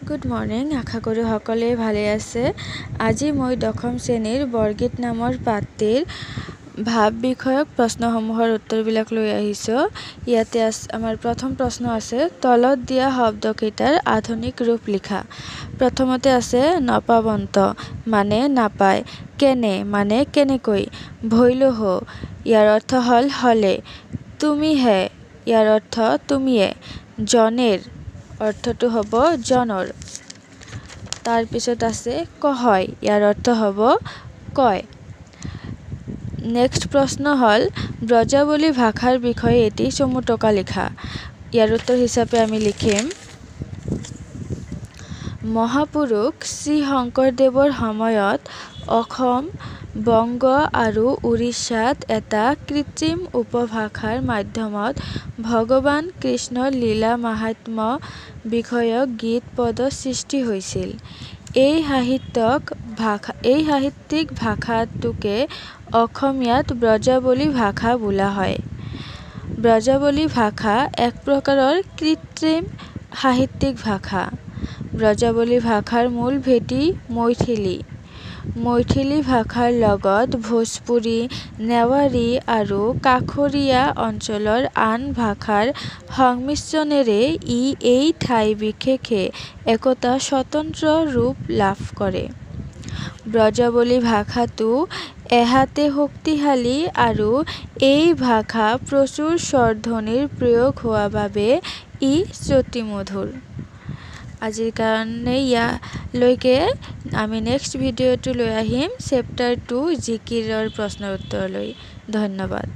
Good morning, আশা কৰোঁ সকলোৱে ভালে আছে। আজি মই দশম শ্ৰেণীৰ বৰগীত নামৰ পাঠটিৰ ভাৱ বিষয়ক প্ৰশ্নসমূহৰ উত্তৰবিলাক লৈ আহিছোঁ। ইয়াতে আমাৰ প্ৰথম প্ৰশ্ন আছে, তলত দিয়া শব্দকেইটাৰ আধুনিক ৰূপ লিখা। প্ৰথমতে আছে নপাবন্ত মানে নাপায়, কেনে মানে কেনেকৈ, ভৈলহ ইয়াৰ অৰ্থ হ'ল হলে, তুমিহে ইয়াৰ অৰ্থ তুমিয়ে, জনেৰ অৰ্থটো হ'ব জনৰ। তাৰপিছত আছে কহয়, ইয়াৰ অৰ্থ হ'ব কয়। নেক্সট প্ৰশ্ন হ'ল ব্ৰজাৱলী ভাষাৰ বিষয়ে এটি চমুটকা লিখা। ইয়াৰ উত্তৰ হিচাপে আমি লিখিম, মহাপুৰুষ শ্ৰী শংকৰদেৱৰ সময়ত অসম, বংগ আৰু উৰিষ্যাত এটা কৃত্ৰিম উপভাষাৰ মাধ্যমত ভগৱান কৃষ্ণৰ লীলা মাহাত্ম্য বিষয়ক গীত পদ সৃষ্টি হৈছিল। এই সাহিত্যিক ভাষাটোকে অসমীয়াত ব্ৰজাৱলী ভাষা বোলা হয়। ব্ৰজাৱলী ভাষা এক প্ৰকাৰৰ কৃত্ৰিম সাহিত্যিক ভাষা। ব্ৰজাৱলী ভাষাৰ মূল ভেটি মৈথিলী। মৈথিলী ভাষাৰ লগত ভোজপুৰী, নেৱাৰী আৰু কাষৰীয়া অঞ্চলৰ আন ভাষাৰ সংমিশ্ৰণেৰে ই এই ঠাই বিশেষে একোটা স্বতন্ত্ৰ ৰূপ লাভ কৰে। ব্ৰজাৱলী ভাষাটো এহাতে শক্তিশালী আৰু এই ভাষা প্ৰচুৰ স্বৰধ্বনিৰ প্ৰয়োগ হোৱা বাবে ই শ্ৰুতিমধুৰ। আজিৰ কাৰণে ইয়ালৈকে। আমি নেক্সট ভিডিঅ'টো লৈ আহিম চেপ্টাৰ 2 জিকিৰৰ প্ৰশ্নৰ উত্তৰ লৈ। ধন্যবাদ।